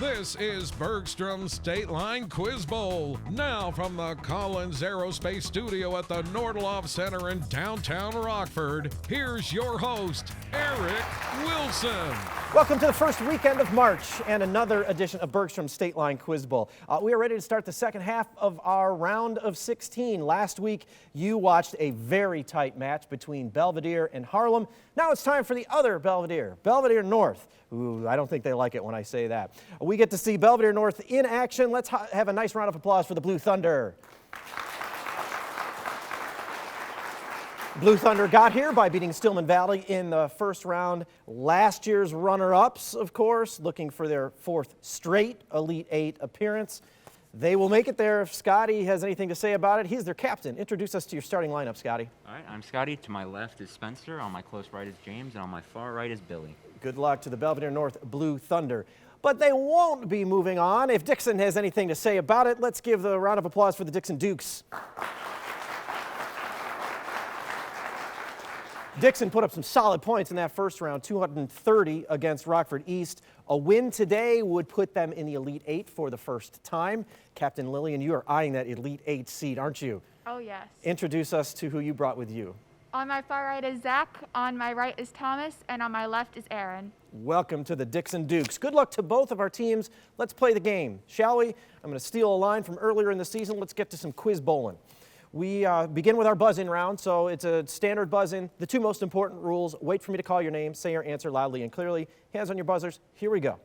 This is Bergstrom's State Line Quiz Bowl. Now from the Collins Aerospace Studio at the Nordloff Center in downtown Rockford, here's your host, Eric Wilson. Welcome to the first weekend of March and another edition of Bergstrom's State Line Quiz Bowl. We are ready to start the second half of our round of 16. Last week, you watched a very tight match between Belvidere and Harlem. Now it's time for the other Belvidere, Belvidere North. Ooh, I don't think they like it when I say that. We get to see Belvidere North in action. Let's have a nice round of applause for the Blue Thunder. Blue Thunder got here by beating Stillman Valley in the first round. Last year's runner-ups, of course, looking for their fourth straight Elite Eight appearance. They will make it there if Scotty has anything to say about it. He's their captain. Introduce us to your starting lineup, Scotty. All right, I'm Scotty. To my left is Spencer. On my close right is James. And on my far right is Billy. Good luck to the Belvidere North Blue Thunder. But they won't be moving on. If Dixon has anything to say about it, let's give the round of applause for the Dixon Dukes. Dixon put up some solid points in that first round, 230 against Rockford East. A win today would put them in the Elite Eight for the first time. Captain Lillian, you are eyeing that Elite Eight seat, aren't you? Oh, yes. Introduce us to who you brought with you. On my far right is Zach, on my right is Thomas, and on my left is Aaron. Welcome to the Dixon Dukes. Good luck to both of our teams. Let's play the game, shall we? I'm going to steal a line from earlier in the season. Let's get to some quiz bowling. We begin with our buzz-in round, so it's a standard buzz-in. The two most important rules: wait for me to call your name, say your answer loudly and clearly. Hands on your buzzers. Here we go.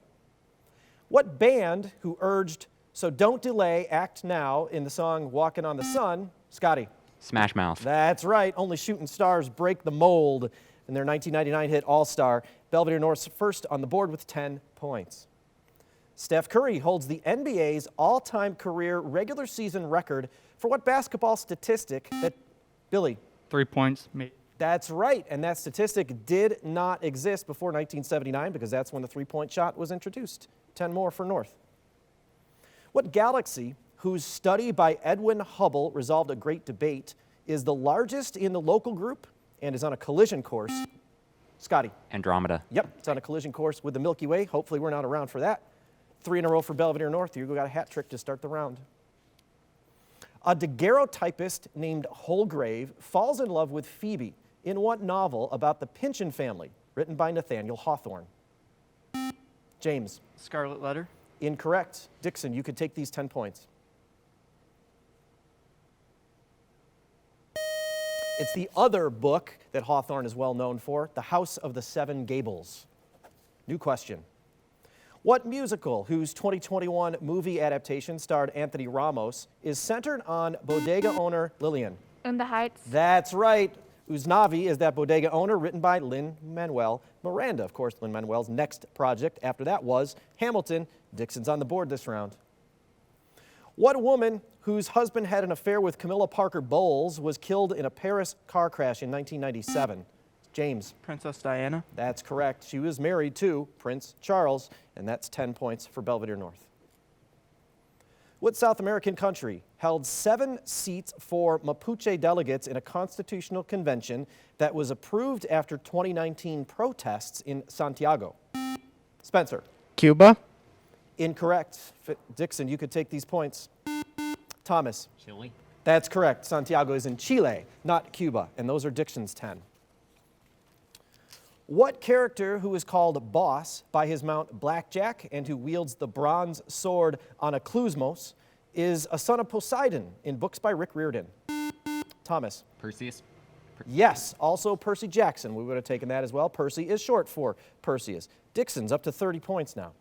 What band who urged "So Don't Delay, Act Now" in the song "Walkin' on the Sun"? Scotty. Smash Mouth. That's right. Only Shooting Stars break the mold in their 1999 hit All-Star. Belvidere North's first on the board with 10 points. Steph Curry holds the NBA's all-time career regular season record for what basketball statistic that, Billy? 3 points made. That's right, and that statistic did not exist before 1979 because that's when the three-point shot was introduced. 10 more for North. What galaxy, whose study by Edwin Hubble resolved a great debate, is the largest in the local group and is on a collision course? Scotty. Andromeda. Yep, it's on a collision course with the Milky Way. Hopefully we're not around for that. 3 in a row for Belvidere North. You got a hat trick to start the round. A daguerreotypist named Holgrave falls in love with Phoebe in what novel about the Pynchon family, written by Nathaniel Hawthorne? James. Scarlet Letter. Incorrect. Dixon, you could take these 10 points. It's the other book that Hawthorne is well known for, The House of the Seven Gables. New question. What musical, whose 2021 movie adaptation starred Anthony Ramos, is centered on bodega owner Lillian? In the Heights. That's right. Uznavi is that bodega owner, written by Lin-Manuel Miranda. Of course, Lin-Manuel's next project after that was Hamilton. Dixon's on the board this round. What woman, whose husband had an affair with Camilla Parker Bowles, was killed in a Paris car crash in 1997? James. Princess Diana. That's correct. She was married to Prince Charles, and that's 10 points for Belvidere North. What South American country held 7 seats for Mapuche delegates in a constitutional convention that was approved after 2019 protests in Santiago? Spencer. Cuba. Incorrect. Dixon, you could take these points. Thomas. Chile. That's correct. Santiago is in Chile, not Cuba, and those are Dixon's 10. What character who is called Boss by his mount Blackjack and who wields the bronze sword Anaklusmos is a son of Poseidon in books by Rick Riordan? Thomas. Perseus. Yes, also Percy Jackson. We would have taken that as well. Percy is short for Perseus. Dixon's up to 30 points now.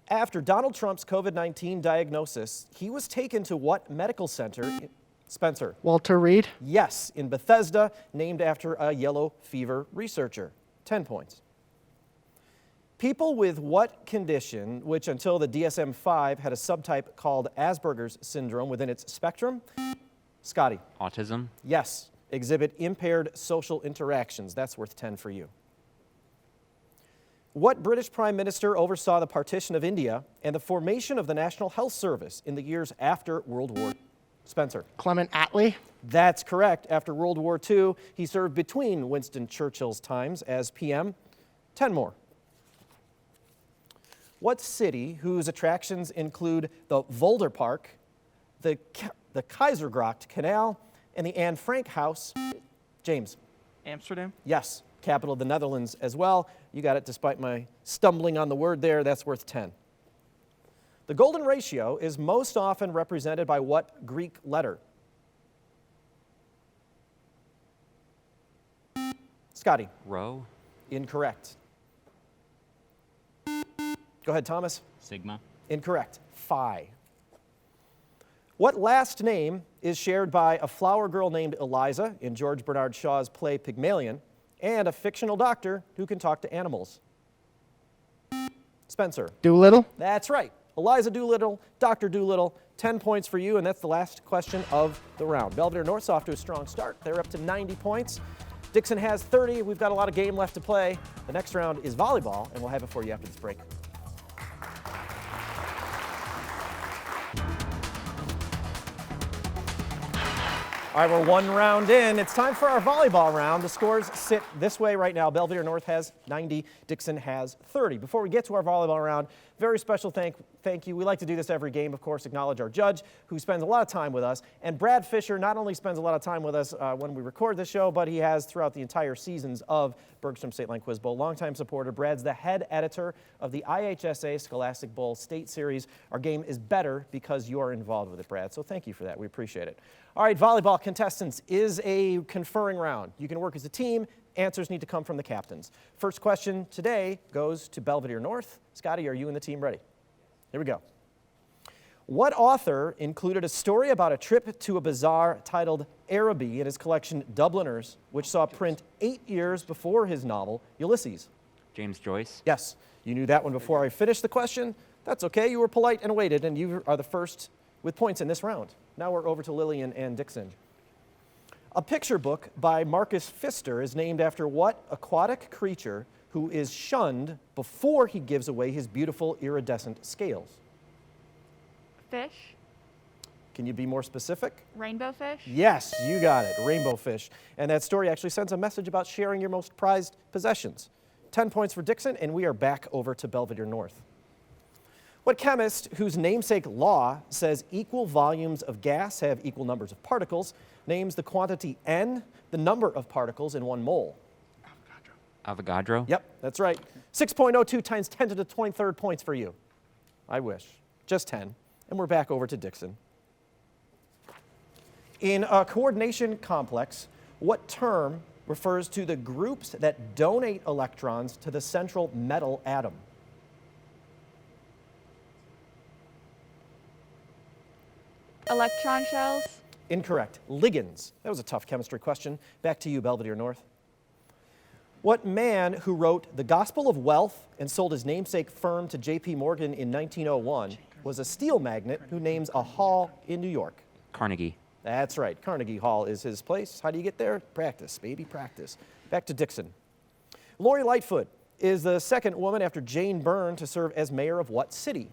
After Donald Trump's COVID-19 diagnosis, he was taken to what medical center? Spencer. Walter Reed. Yes, in Bethesda, named after a yellow fever researcher. 10 points. People with what condition, which until the DSM-5 had a subtype called Asperger's syndrome within its spectrum? Scotty. Autism. Yes, exhibit impaired social interactions. That's worth 10 for you. What British Prime Minister oversaw the partition of India and the formation of the National Health Service in the years after World War II? Spencer. Clement Attlee. That's correct. After World War II, he served between Winston Churchill's times as PM. 10 more. What city, whose attractions include the Volder Park, the Keizersgracht Canal, and the Anne Frank House? James. Amsterdam. Yes, capital of the Netherlands as well. You got it despite my stumbling on the word there. That's worth 10. The golden ratio is most often represented by what Greek letter? Scotty. Rho. Incorrect. Go ahead, Thomas. Sigma. Incorrect. Phi. What last name is shared by a flower girl named Eliza in George Bernard Shaw's play Pygmalion and a fictional doctor who can talk to animals? Spencer. Doolittle. That's right. Eliza Doolittle, Dr. Doolittle. 10 points for you, and that's the last question of the round. Belvidere North's off to a strong start. They're up to 90 points. Dixon has 30. We've got a lot of game left to play. The next round is volleyball, and we'll have it for you after this break. All right, we're one round in. It's time for our volleyball round. The scores sit this way right now. Belvidere North has 90, Dixon has 30. Before we get to our volleyball round, very special thank you. We like to do this every game, of course, acknowledge our judge, who spends a lot of time with us. And Brad Fisher not only spends a lot of time with us when we record this show, but he has throughout the entire seasons of Bergstrom State Line Quiz Bowl. Longtime supporter. Brad's the head editor of the IHSA Scholastic Bowl State Series. Our game is better because you're involved with it, Brad. So thank you for that. We appreciate it. All right, volleyball contestants is a conferring round. You can work as a team. Answers need to come from the captains. First question today goes to Belvidere North. Scotty, are you and the team ready? Here we go. What author included a story about a trip to a bazaar titled Araby in his collection Dubliners, which saw print 8 years before his novel Ulysses? James Joyce. Yes, you knew that one before I finished the question. That's okay, you were polite and waited, and you are the first with points in this round. Now we're over to Lillian and Dixon. A picture book by Marcus Pfister is named after what aquatic creature who is shunned before he gives away his beautiful iridescent scales? Fish. Can you be more specific? Rainbow fish. Yes, you got it, rainbow fish. And that story actually sends a message about sharing your most prized possessions. 10 points for Dixon, and we are back over to Belvidere North. What chemist whose namesake law says equal volumes of gas have equal numbers of particles names the quantity N, the number of particles in 1 mole? Avogadro. Yep, that's right. 6.02 times 10 to the 23rd points for you. I wish. Just 10. And we're back over to Dixon. In a coordination complex, what term refers to the groups that donate electrons to the central metal atom? Electron shells. Incorrect. Ligands. That was a tough chemistry question. Back to you, Belvidere North. What man who wrote The Gospel of Wealth and sold his namesake firm to J.P. Morgan in 1901 was a steel magnate who names a hall in New York? Carnegie. That's right. Carnegie Hall is his place. How do you get there? Practice, baby, practice. Back to Dixon. Lori Lightfoot is the second woman after Jane Byrne to serve as mayor of what city?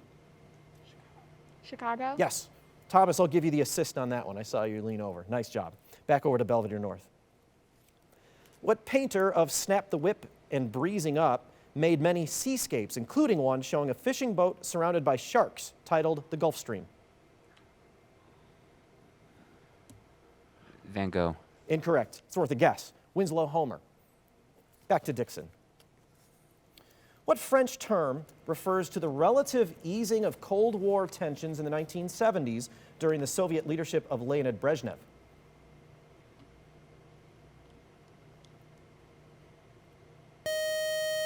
Chicago. Yes. Thomas, I'll give you the assist on that one. I saw you lean over. Nice job. Back over to Belvidere North. What painter of Snap the Whip and Breezing Up made many seascapes, including one showing a fishing boat surrounded by sharks titled The Gulf Stream? Van Gogh. Incorrect. It's worth a guess. Winslow Homer. Back to Dixon. What French term refers to the relative easing of Cold War tensions in the 1970s during the Soviet leadership of Leonid Brezhnev?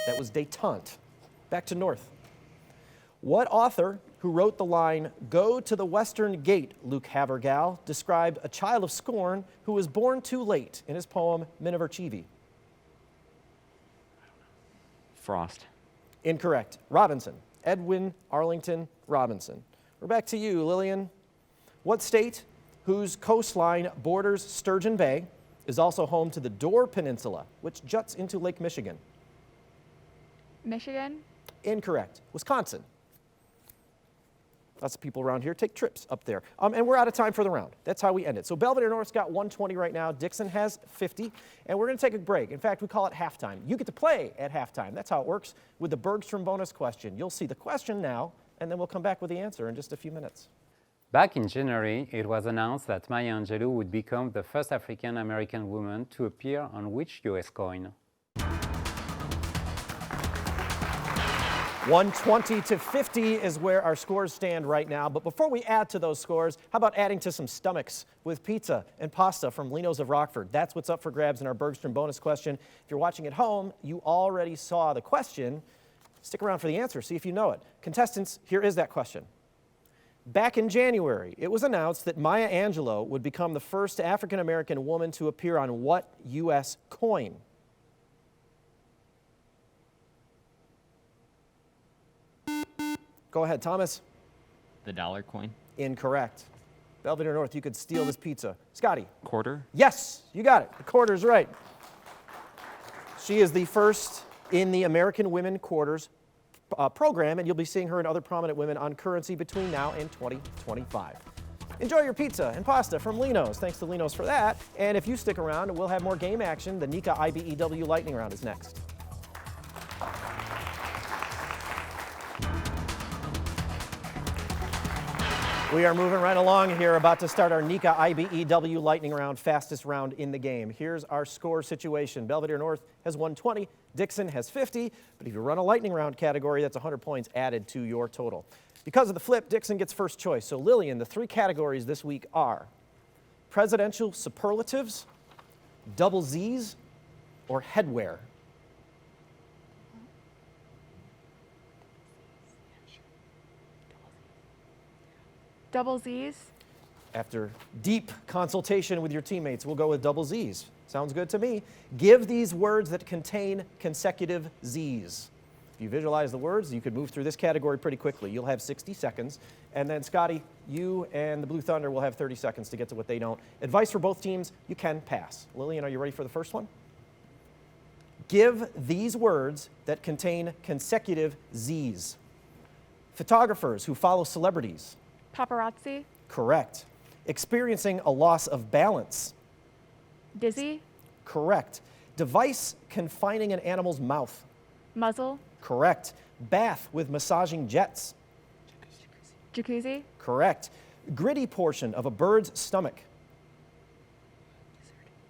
That was détente. Back to North. What author who wrote the line, "Go to the Western Gate, Luke Havergal," described a child of scorn who was born too late in his poem Miniver Cheevy? Frost. Incorrect. Robinson. Edwin Arlington Robinson. We're back to you, Lillian. What state, whose coastline borders Sturgeon Bay, is also home to the Door Peninsula, which juts into Lake Michigan? Michigan. Incorrect. Wisconsin. Lots of people around here take trips up there. And we're out of time for the round. That's how we end it. So Belvidere North's got 120 right now. Dixon has 50. And we're going to take a break. In fact, we call it halftime. You get to play at halftime. That's how it works with the Bergstrom bonus question. You'll see the question now, and then we'll come back with the answer in just a few minutes. Back in January, it was announced that Maya Angelou would become the first African-American woman to appear on which U.S. coin? 120 to 50 is where our scores stand right now. But before we add to those scores, how about adding to some stomachs with pizza and pasta from Lino's of Rockford? That's what's up for grabs in our Bergstrom bonus question. If you're watching at home, you already saw the question. Stick around for the answer, see if you know it. Contestants, here is that question. Back in January, it was announced that Maya Angelou would become the first African-American woman to appear on what U.S. coin? Go ahead, Thomas. The dollar coin. Incorrect. Belvidere North, you could steal this pizza. Scotty. Quarter. Yes, you got it. The quarter's right. She is the first in the American Women Quarters program, and you'll be seeing her and other prominent women on currency between now and 2025. Enjoy your pizza and pasta from Lino's. Thanks to Lino's for that. And if you stick around, we'll have more game action. The Nika IBEW Lightning Round is next. We are moving right along here, about to start our Nika IBEW Lightning Round, fastest round in the game. Here's our score situation. Belvidere North has 120, Dixon has 50, but if you run a Lightning Round category, that's 100 points added to your total. Because of the flip, Dixon gets first choice. So Lillian, the three categories this week are presidential superlatives, double Z's, or headwear. Double Z's. After deep consultation with your teammates, we'll go with double Z's. Sounds good to me. Give these words that contain consecutive Z's. If you visualize the words, you could move through this category pretty quickly. You'll have 60 seconds. And then, Scotty, you and the Blue Thunder will have 30 seconds to get to what they don't. Advice for both teams, you can pass. Lillian, are you ready for the first one? Give these words that contain consecutive Z's. Photographers who follow celebrities. Paparazzi. Correct. Experiencing a loss of balance. Dizzy. Correct. Device confining an animal's mouth. Muzzle. Correct. Bath with massaging jets. Jacuzzi. Correct. Gritty portion of a bird's stomach.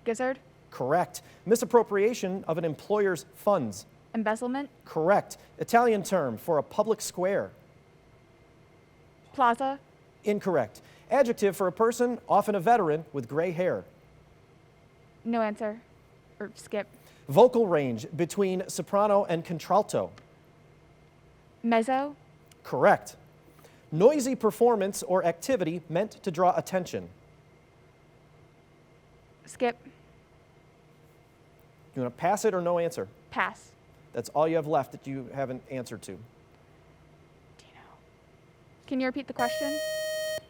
Gizzard. Correct. Misappropriation of an employer's funds. Embezzlement. Correct. Italian term for a public square. Plaza. Incorrect. Adjective for a person, often a veteran, with gray hair. No answer. Or skip. Vocal range between soprano and contralto. Mezzo. Correct. Noisy performance or activity meant to draw attention. Skip. You want to pass it or no answer? Pass. That's all you have left that you haven't answered to. Can you repeat the question?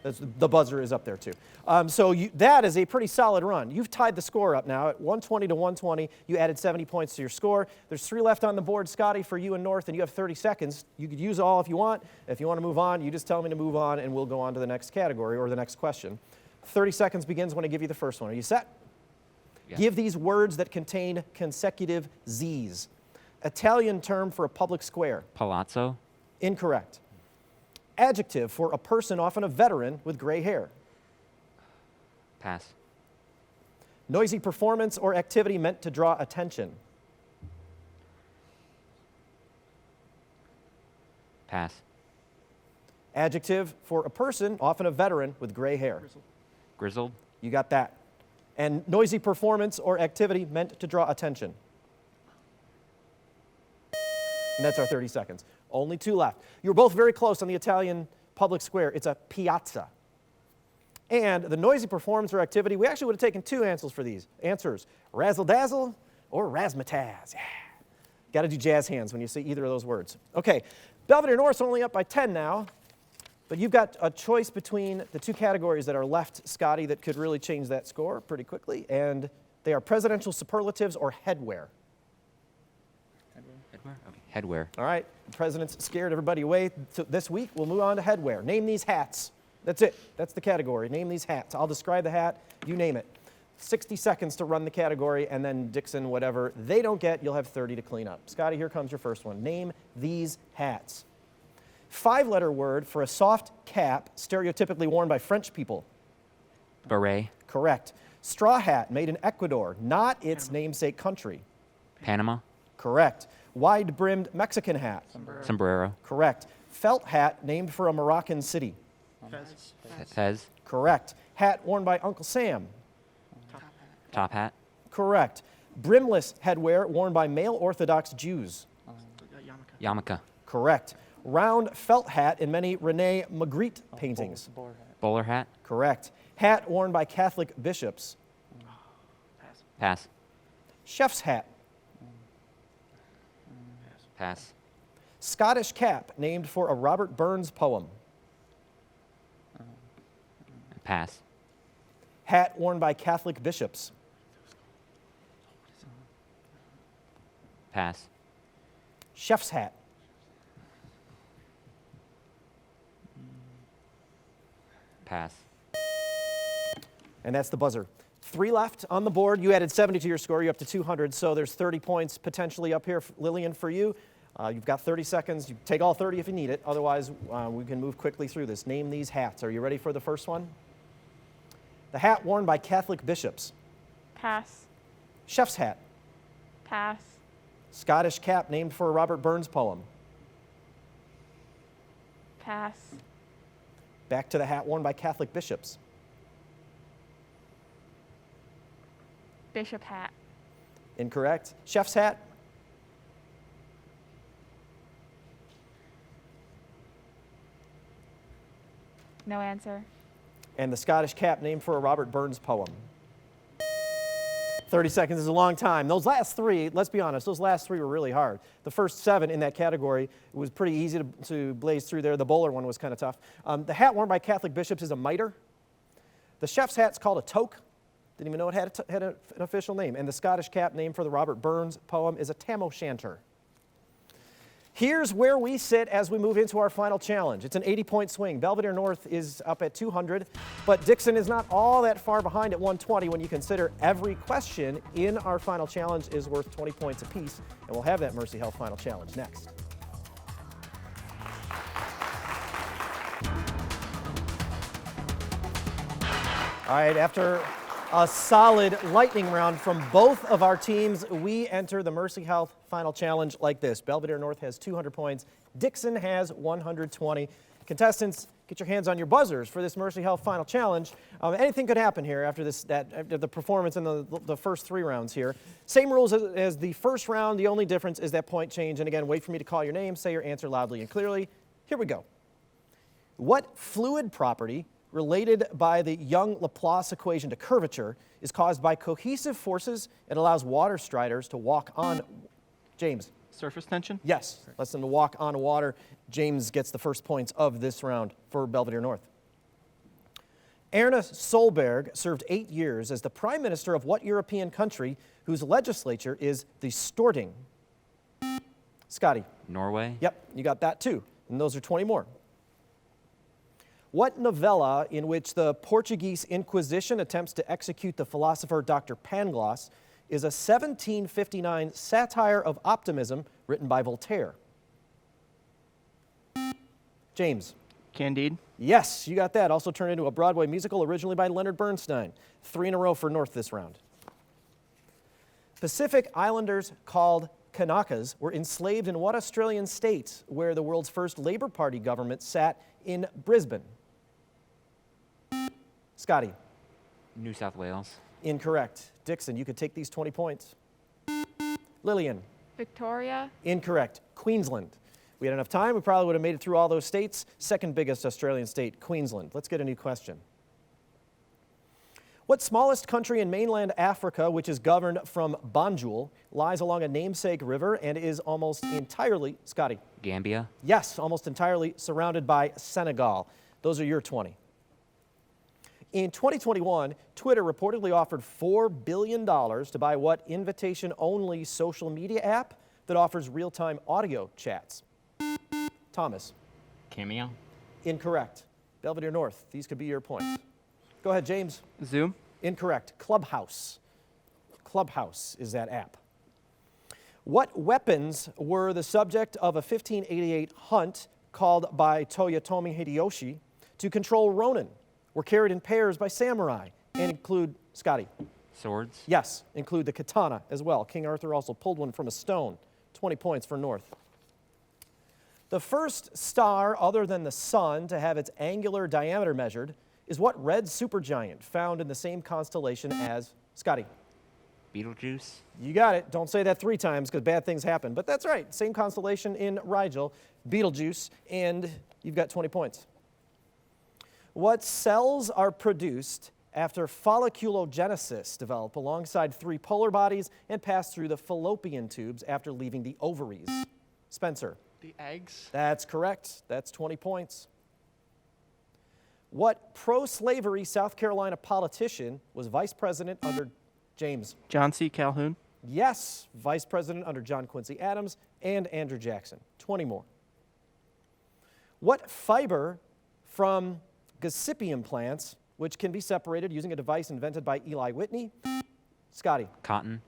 The buzzer is up there too. That is a pretty solid run. You've tied the score up now at 120 to 120. You added 70 points to your score. There's 3 left on the board, Scotty, for you and North, and you have 30 seconds. You could use all if you want. If you want to move on, you just tell me to move on, and we'll go on to the next category or the next question. 30 seconds begins when I give you the first one. Are you set? Yeah. Give these words that contain consecutive Z's. Italian term for a public square. Palazzo. Incorrect. Adjective for a person, often a veteran, with gray hair. Pass. Noisy performance or activity meant to draw attention. Pass. Adjective for a person, often a veteran, with gray hair. Grizzled. You got that. And noisy performance or activity meant to draw attention. And that's our 30 seconds. Only 2 left. You were both very close on the Italian public square. It's a piazza. And the noisy performance or activity, we actually would have taken 2 answers for these. Answers, razzle-dazzle or razzmatazz. Yeah. Got to do jazz hands when you see either of those words. Okay, Belvidere North's only up by 10 now, but you've got a choice between the 2 categories that are left, Scotty, that could really change that score pretty quickly, and they are presidential superlatives or headwear. Headwear? Okay. Headwear. All right, the president's scared everybody away. So this week, we'll move on to headwear. Name these hats. That's it. That's the category. Name these hats. I'll describe the hat. You name it. 60 seconds to run the category, and then Dixon, whatever they don't get, you'll have 30 to clean up. Scotty, here comes your first one. Name these hats. 5-letter word for a soft cap stereotypically worn by French people. Beret. Correct. Straw hat made in Ecuador, not its namesake country. Panama. Correct. Wide-brimmed Mexican hat. Sombrero. Correct. Felt hat named for a Moroccan city. Fez. Correct. Hat worn by Uncle Sam. Top hat. Correct. Brimless headwear worn by male Orthodox Jews. Yarmulke. Correct. Round felt hat in many Rene Magritte paintings. Bowler hat. Correct. Hat worn by Catholic bishops. Pass. Chef's hat. Pass. Scottish cap named for a Robert Burns poem. Pass. Hat worn by Catholic bishops. Pass. Chef's hat. Pass. And that's the buzzer. 3 left on the board. You added 70 to your score. You're up to 200, so there's 30 points potentially up here, Lillian, for you. You've got 30 seconds. You take all 30 if you need it. Otherwise, we can move quickly through this. Name these hats. Are you ready for the first one? The hat worn by Catholic bishops. Pass. Chef's hat. Pass. Scottish cap named for a Robert Burns poem. Pass. Back to the hat worn by Catholic bishops. Bishop hat. Incorrect. Chef's hat. No answer. And the Scottish cap named for a Robert Burns poem. 30 seconds is a long time. Those last 3, let's be honest, those last 3 were really hard. The first 7 in that category, it was pretty easy to blaze through there. The bowler one was kind of tough. The hat worn by Catholic bishops is a mitre. The chef's hat's called a toque. Didn't even know it had an official name. And the Scottish cap named for the Robert Burns poem is a tam o' shanter. Here's where we sit as we move into our final challenge. It's an 80-point swing. Belvidere North is up at 200, but Dixon is not all that far behind at 120 when you consider every question in our final challenge is worth 20 points apiece, and we'll have that Mercy Health final challenge next. All right, after a solid lightning round from both of our teams, we enter the Mercy Health final challenge like this. Belvidere North has 200 points. Dixon has 120. Contestants, get your hands on your buzzers for this Mercy Health final challenge. Anything could happen here after the performance in the first 3 rounds here. Same rules as the first round. The only difference is that point change. And again, wait for me to call your name. Say your answer loudly and clearly. Here we go. What fluid property related by the Young-Laplace equation to curvature is caused by cohesive forces and allows water striders to walk on? James. Surface tension? Yes, lets them to walk on water. James gets the first points of this round for Belvidere North. Erna Solberg served 8 years as the prime minister of what European country whose legislature is the Storting? Scotty. Norway. Yep, you got that too. And those are 20 more. What novella in which the Portuguese Inquisition attempts to execute the philosopher Dr. Pangloss is a 1759 satire of optimism written by Voltaire? James. Candide? Yes, you got that. Also turned into a Broadway musical originally by Leonard Bernstein. 3 in a row for North this round. Pacific Islanders called Kanakas were enslaved in what Australian state where the world's first Labour Party government sat in Brisbane? Scotty. New South Wales. Incorrect. Dixon, you could take these 20 points. Lillian. Victoria. Incorrect. Queensland. We had enough time, we probably would have made it through all those states. Second biggest Australian state, Queensland. Let's get a new question. What smallest country in mainland Africa, which is governed from Banjul, lies along a namesake river and is almost entirely, Scotty? Gambia. Yes, almost entirely surrounded by Senegal. Those are your 20. In 2021, Twitter reportedly offered $4 billion to buy what invitation-only social media app that offers real-time audio chats? Thomas. Cameo. Incorrect. Belvidere North, these could be your points. Go ahead, James. Zoom. Incorrect. Clubhouse. Clubhouse is that app. What weapons were the subject of a 1588 hunt called by Toyotomi Hideyoshi to control Ronin? Were carried in pairs by samurai and include, Scotty? Swords. Yes, include the katana as well. King Arthur also pulled one from a stone. 20 points for North. The first star other than the sun to have its angular diameter measured is what red supergiant found in the same constellation as, Scotty? Beetlejuice. You got it. Don't say that 3 times because bad things happen. But that's right. Same constellation in Rigel, Betelgeuse, and you've got 20 points. What cells are produced after folliculogenesis develop alongside 3 polar bodies and pass through the fallopian tubes after leaving the ovaries? Spencer. The eggs. That's correct. That's 20 points. What pro-slavery South Carolina politician was vice president under James? John C. Calhoun. Yes, vice president under John Quincy Adams and Andrew Jackson. 20 more. What fiber from gossypium plants, which can be separated using a device invented by Eli Whitney? Scotty. Cotton.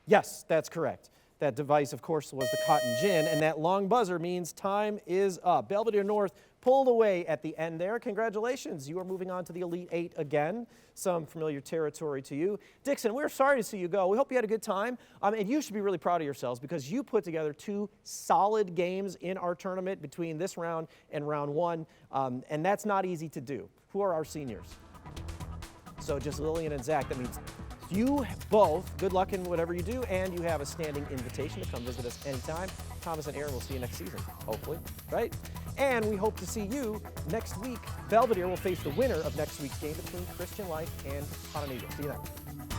Yes, that's correct. That device, of course, was the cotton gin, and that long buzzer means time is up. Belvidere North pulled away at the end there. Congratulations. You are moving on to the Elite Eight again. Some familiar territory to you. Dixon, we're sorry to see you go. We hope you had a good time. And you should be really proud of yourselves because you put together 2 solid games in our tournament between this round and round 1, and that's not easy to do. Who are our seniors? So just Lillian and Zach. That means you both, good luck in whatever you do, and you have a standing invitation to come visit us anytime. Thomas and Aaron will see you next season, hopefully, right? And we hope to see you next week. Belvidere will face the winner of next week's game between Christian Life and Pontevedra. See you then.